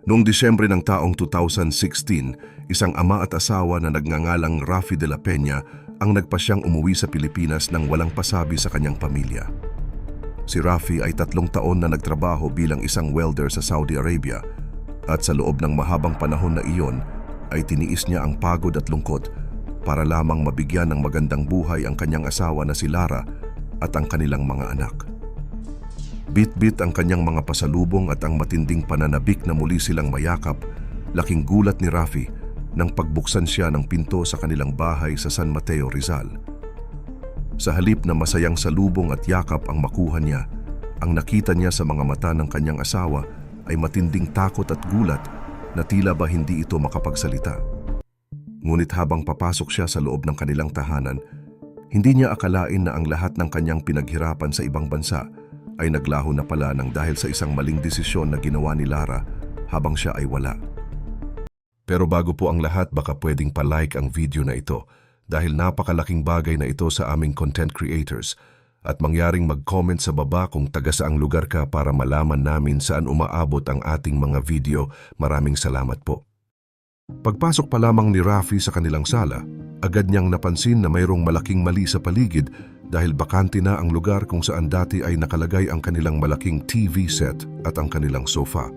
Noong Disyembre ng taong 2016, isang ama at asawa na nagngangalang Rafi de la Peña ang nagpasyang umuwi sa Pilipinas nang walang pasabi sa kanyang pamilya. Si Rafi ay 3 taon na nagtrabaho bilang isang welder sa Saudi Arabia at sa loob ng mahabang panahon na iyon ay tiniis niya ang pagod at lungkot para lamang mabigyan ng magandang buhay ang kanyang asawa na si Lara at ang kanilang mga anak. Bit-bit ang kanyang mga pasalubong at ang matinding pananabik na muli silang mayakap, laking gulat ni Rafi nang pagbuksan siya ng pinto sa kanilang bahay sa San Mateo, Rizal. Sa halip na masayang salubong at yakap ang makuha niya, ang nakita niya sa mga mata ng kanyang asawa ay matinding takot at gulat na tila ba hindi ito makapagsalita. Ngunit habang papasok siya sa loob ng kanilang tahanan, hindi niya akalain na ang lahat ng kanyang pinaghirapan sa ibang bansa ay naglaho na pala ng dahil sa isang maling desisyon na ginawa ni Lara habang siya ay wala. Pero bago po ang lahat, baka pwedeng pa-like ang video na ito dahil napakalaking bagay na ito sa aming content creators at mangyaring mag-comment sa baba kung taga saang lugar ka para malaman namin saan umaabot ang ating mga video. Maraming salamat po. Pagpasok pa lamang ni Rafi sa kanilang sala, agad niyang napansin na mayroong malaking mali sa paligid dahil bakante na ang lugar kung saan dati ay nakalagay ang kanilang malaking TV set at ang kanilang sofa.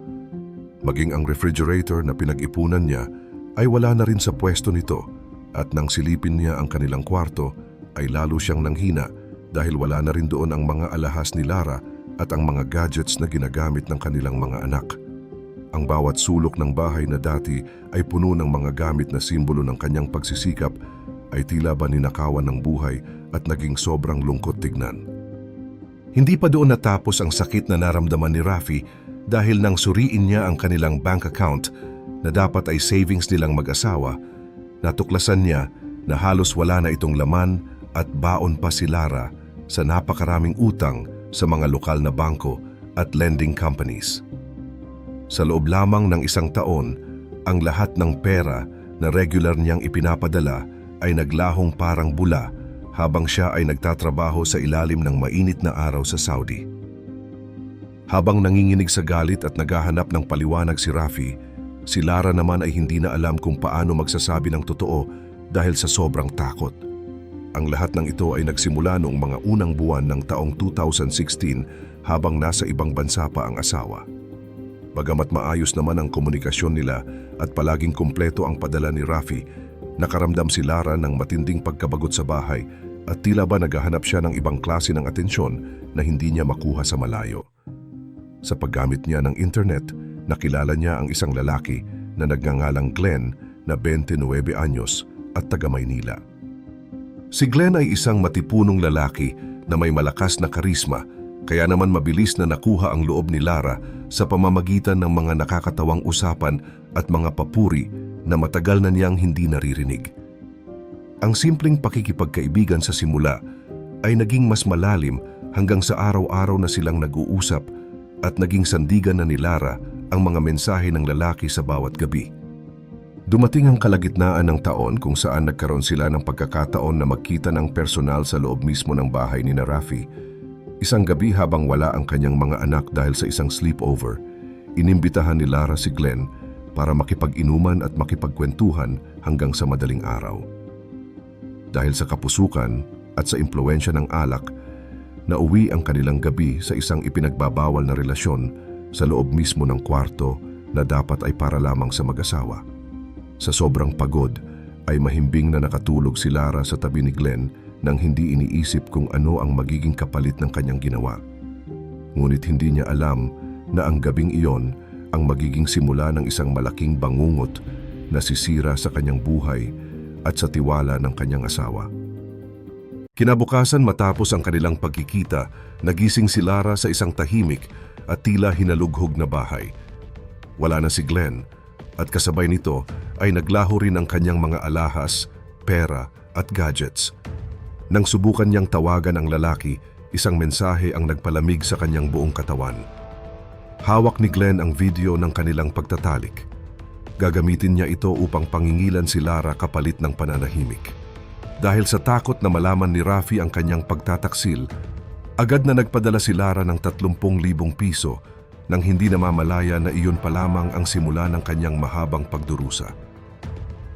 Maging ang refrigerator na pinag-ipunan niya ay wala na rin sa pwesto nito at nang silipin niya ang kanilang kwarto ay lalo siyang nanghina dahil wala na rin doon ang mga alahas ni Lara at ang mga gadgets na ginagamit ng kanilang mga anak. Ang bawat sulok ng bahay na dati ay puno ng mga gamit na simbolo ng kanyang pagsisikap ay tila ba ninakawan ng buhay at naging sobrang lungkot tignan. Hindi pa doon natapos ang sakit na naramdaman ni Rafi dahil nang suriin niya ang kanilang bank account na dapat ay savings nilang mag-asawa, natuklasan niya na halos wala na itong laman at baon pa si Lara sa napakaraming utang sa mga lokal na bangko at lending companies. Sa loob lamang ng 1 taon, ang lahat ng pera na regular niyang ipinapadala ay naglahong parang bula habang siya ay nagtatrabaho sa ilalim ng mainit na araw sa Saudi. Habang nanginginig sa galit at naghahanap ng paliwanag si Rafi, si Lara naman ay hindi na alam kung paano magsasabi ng totoo dahil sa sobrang takot. Ang lahat ng ito ay nagsimula noong mga unang buwan ng taong 2016 habang nasa ibang bansa pa ang asawa. Bagamat maayos naman ang komunikasyon nila at palaging kumpleto ang padala ni Rafi, nakaramdam si Lara ng matinding pagkabagot sa bahay at tila ba naghahanap siya ng ibang klase ng atensyon na hindi niya makuha sa malayo. Sa paggamit niya ng internet, nakilala niya ang isang lalaki na nagngangalang Glenn na 29 anyos at taga Maynila. Si Glenn ay isang matipunong lalaki na may malakas na karisma, kaya naman mabilis na nakuha ang loob ni Lara sa pamamagitan ng mga nakakatawang usapan at mga papuri na matagal na niyang hindi naririnig. Ang simpleng pakikipagkaibigan sa simula ay naging mas malalim hanggang sa araw-araw na silang nag-uusap at naging sandigan na ni Lara ang mga mensahe ng lalaki sa bawat gabi. Dumating ang kalagitnaan ng taon kung saan nagkaroon sila ng pagkakataon na magkita ng personal sa loob mismo ng bahay ni Rafi. Isang gabi habang wala ang kanyang mga anak dahil sa isang sleepover, inimbitahan ni Lara si Glenn para makipag-inuman at makipagkwentuhan hanggang sa madaling araw. Dahil sa kapusukan at sa impluwensya ng alak, nauwi ang kanilang gabi sa isang ipinagbabawal na relasyon sa loob mismo ng kwarto na dapat ay para lamang sa mag-asawa. Sa sobrang pagod ay mahimbing na nakatulog si Lara sa tabi ni Glenn nang hindi iniisip kung ano ang magiging kapalit ng kanyang ginawa. Ngunit hindi niya alam na ang gabing iyon ang magiging simula ng isang malaking bangungot na sisira sa kanyang buhay at sa tiwala ng kanyang asawa. Kinabukasan matapos ang kanilang pagkikita, nagising si Lara sa isang tahimik at tila hinalughog na bahay. Wala na si Glenn at kasabay nito ay naglaho rin ang kanyang mga alahas, pera at gadgets. Nang subukan niyang tawagan ang lalaki, isang mensahe ang nagpalamig sa kanyang buong katawan. Hawak ni Glenn ang video ng kanilang pagtatalik. Gagamitin niya ito upang pangingilan si Lara kapalit ng pananahimik. Dahil sa takot na malaman ni Rafi ang kanyang pagtataksil, agad na nagpadala si Lara ng 30,000 piso nang hindi namamalaya na iyon pa lamang ang simula ng kanyang mahabang pagdurusa.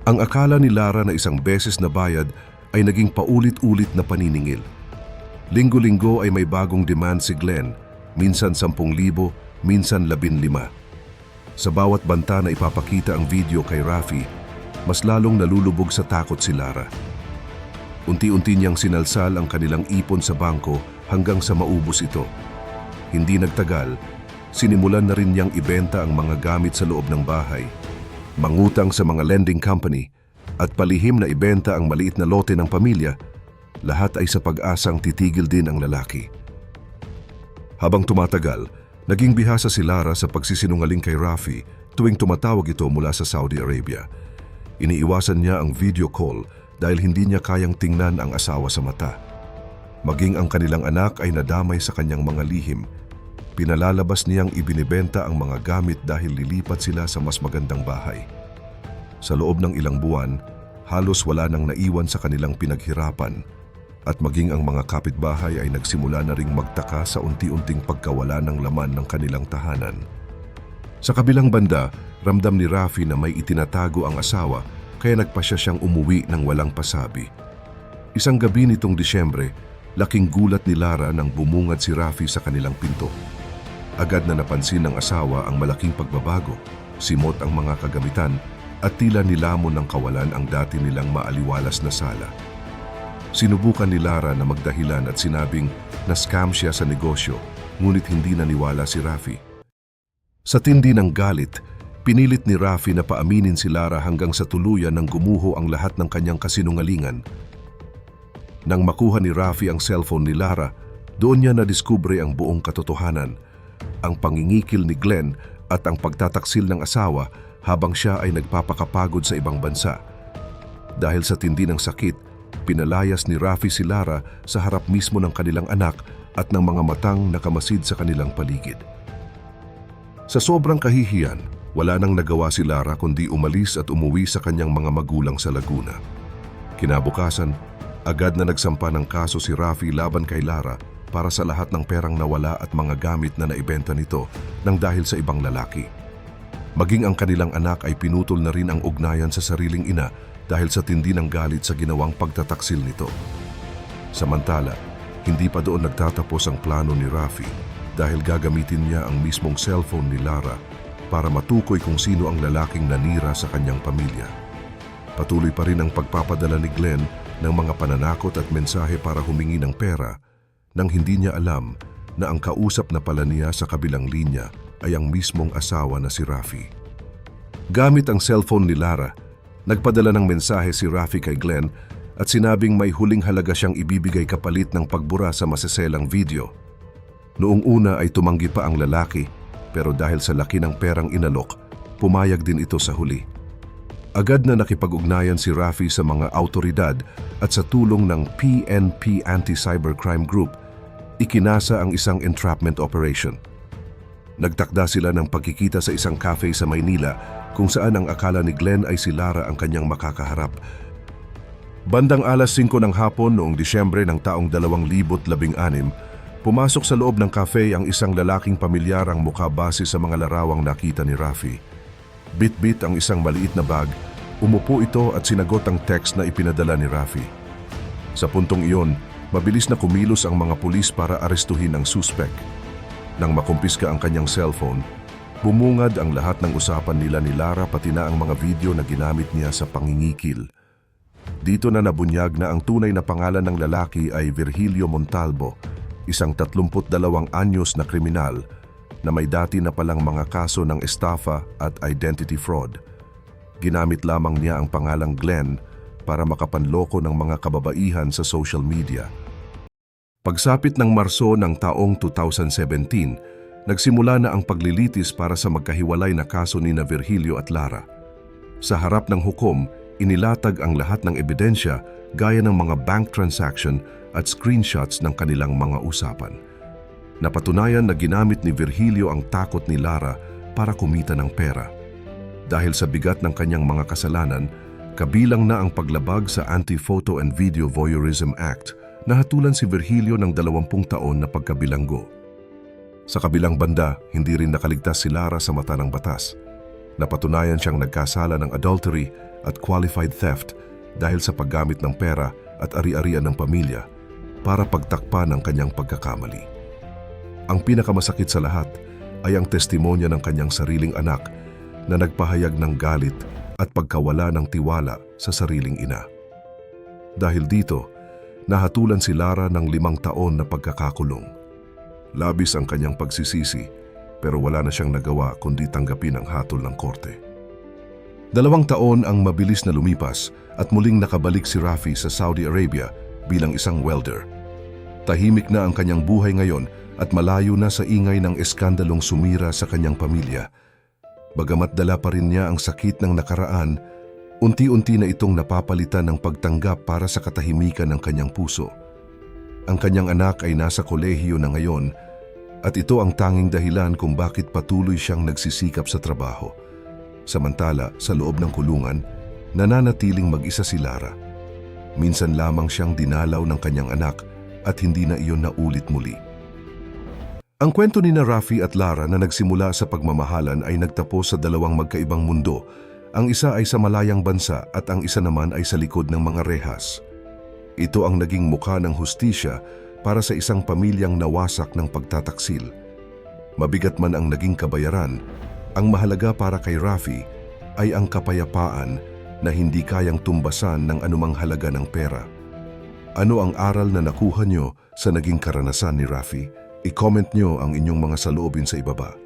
Ang akala ni Lara na isang beses na bayad ay naging paulit-ulit na paniningil. Linggo-linggo ay may bagong demand si Glenn, minsan 10,000, minsan 15. Sa bawat banta na ipapakita ang video kay Rafi, mas lalong nalulubog sa takot si Lara. Unti-unti niyang sinalsal ang kanilang ipon sa bangko hanggang sa maubos ito. Hindi nagtagal, sinimulan na rin niyang ibenta ang mga gamit sa loob ng bahay, mangutang sa mga lending company, at palihim na ibenta ang maliit na lote ng pamilya. Lahat ay sa pag-asang titigil din ang lalaki. Habang tumatagal, naging bihasa si Lara sa pagsisinungaling kay Rafi tuwing tumatawag ito mula sa Saudi Arabia. Iniiwasan niya ang video call dahil hindi niya kayang tingnan ang asawa sa mata. Maging ang kanilang anak ay nadamay sa kanyang mga lihim. Pinalalabas niyang ibinibenta ang mga gamit dahil lilipat sila sa mas magandang bahay. Sa loob ng ilang buwan, halos wala nang naiwan sa kanilang pinaghirapan at maging ang mga kapitbahay ay nagsimula na ring magtaka sa unti-unting pagkawala ng laman ng kanilang tahanan. Sa kabilang banda, ramdam ni Rafi na may itinatago ang asawa kaya nagpasya siyang umuwi ng walang pasabi. Isang gabi nitong Disyembre, laking gulat ni Lara nang bumungad si Rafi sa kanilang pinto. Agad na napansin ng asawa ang malaking pagbabago, simot ang mga kagamitan at tila nilamon ng kawalan ang dati nilang maaliwalas na sala. Sinubukan ni Lara na magdahilan at sinabing na-scam siya sa negosyo, ngunit hindi naniwala si Rafi. Sa tindi ng galit, pinilit ni Rafi na paaminin si Lara hanggang sa tuluyan nang gumuho ang lahat ng kanyang kasinungalingan. Nang makuha ni Rafi ang cellphone ni Lara, doon niya nadiskubre ang buong katotohanan, ang pangingikil ni Glenn at ang pagtataksil ng asawa habang siya ay nagpapakapagod sa ibang bansa. Dahil sa tindi ng sakit, pinalayas ni Rafi si Lara sa harap mismo ng kanilang anak at ng mga matang nakamasid sa kanilang paligid. Sa sobrang kahihiyan, wala nang nagawa si Lara kundi umalis at umuwi sa kanyang mga magulang sa Laguna. Kinabukasan, agad na nagsampa ng kaso si Rafi laban kay Lara para sa lahat ng perang nawala at mga gamit na naibenta nito nang dahil sa ibang lalaki. Maging ang kanilang anak ay pinutol na rin ang ugnayan sa sariling ina dahil sa tindi ng galit sa ginawang pagtataksil nito. Samantala, hindi pa doon nagtatapos ang plano ni Rafi dahil gagamitin niya ang mismong cellphone ni Lara para matukoy kung sino ang lalaking nanira sa kanyang pamilya. Patuloy pa rin ang pagpapadala ni Glenn ng mga pananakot at mensahe para humingi ng pera nang hindi niya alam na ang kausap na pala niya sa kabilang linya ay ang mismong asawa na si Rafi. Gamit ang cellphone ni Lara, nagpadala ng mensahe si Rafi kay Glenn at sinabing may huling halaga siyang ibibigay kapalit ng pagbura sa maseselang video. Noong una ay tumanggi pa ang lalaki, pero dahil sa laki ng perang inalok, pumayag din ito sa huli. Agad na nakipag-ugnayan si Rafi sa mga autoridad at sa tulong ng PNP Anti-Cybercrime Group, ikinasa ang isang entrapment operation. Nagtakda sila ng pagkikita sa isang cafe sa Maynila kung saan ang akala ni Glenn ay si Lara ang kanyang makakaharap. Bandang alas 5 ng hapon noong Disyembre ng taong 2016, pumasok sa loob ng cafe ang isang lalaking pamilyarang mukha base sa mga larawang nakita ni Rafi. Bit-bit ang isang maliit na bag, umupo ito at sinagot ang text na ipinadala ni Rafi. Sa puntong iyon, mabilis na kumilos ang mga pulis para arestuhin ang suspek. Nang makumpiska ang kanyang cellphone, bumungad ang lahat ng usapan nila ni Lara pati na ang mga video na ginamit niya sa pangingikil. Dito na nabunyag na ang tunay na pangalan ng lalaki ay Virgilio Montalvo, isang 32 anyos na kriminal na may dati na palang mga kaso ng estafa at identity fraud. Ginamit lamang niya ang pangalang Glenn para makapanloko ng mga kababaihan sa social media. Pagsapit ng Marso ng taong 2017, nagsimula na ang paglilitis para sa magkahiwalay na kaso ni Virgilio at Lara. Sa harap ng hukom, inilatag ang lahat ng ebidensya gaya ng mga bank transaction at screenshots ng kanilang mga usapan. Napatunayan na ginamit ni Virgilio ang takot ni Lara para kumita ng pera. Dahil sa bigat ng kanyang mga kasalanan, kabilang na ang paglabag sa Anti-Photo and Video Voyeurism Act, nahatulan si Virgilio ng 20 taon na pagkabilanggo. Sa kabilang banda, hindi rin nakaligtas si Lara sa mata ng batas. Napatunayan siyang nagkasala ng adultery at qualified theft dahil sa paggamit ng pera at ari-arian ng pamilya para pagtakpan ng kanyang pagkakamali. Ang pinakamasakit sa lahat ay ang testimonya ng kanyang sariling anak na nagpahayag ng galit at pagkawala ng tiwala sa sariling ina. Dahil dito, nahatulan si Lara ng 5 taon na pagkakakulong. Labis ang kanyang pagsisisi, pero wala na siyang nagawa kundi tanggapin ang hatol ng korte. 2 taon ang mabilis na lumipas at muling nakabalik si Rafi sa Saudi Arabia bilang isang welder. Tahimik na ang kanyang buhay ngayon at malayo na sa ingay ng eskandalong sumira sa kanyang pamilya. Bagamat dala pa rin niya ang sakit ng nakaraan, unti-unti na itong napapalitan ng pagtanggap para sa katahimikan ng kanyang puso. Ang kanyang anak ay nasa kolehiyo na ngayon at ito ang tanging dahilan kung bakit patuloy siyang nagsisikap sa trabaho. Samantala, sa loob ng kulungan, nananatiling mag-isa si Lara. Minsan lamang siyang dinalaw ng kanyang anak at hindi na iyon naulit muli. Ang kwento ni Rafi at Lara na nagsimula sa pagmamahalan ay nagtapos sa 2 magkaibang mundo. Ang isa ay sa malayang bansa at ang isa naman ay sa likod ng mga rehas. Ito ang naging mukha ng hustisya para sa isang pamilyang nawasak ng pagtataksil. Mabigat man ang naging kabayaran, ang mahalaga para kay Rafi ay ang kapayapaan na hindi kayang tumbasan ng anumang halaga ng pera. Ano ang aral na nakuha nyo sa naging karanasan ni Rafi? I-comment nyo ang inyong mga saloobin sa ibaba.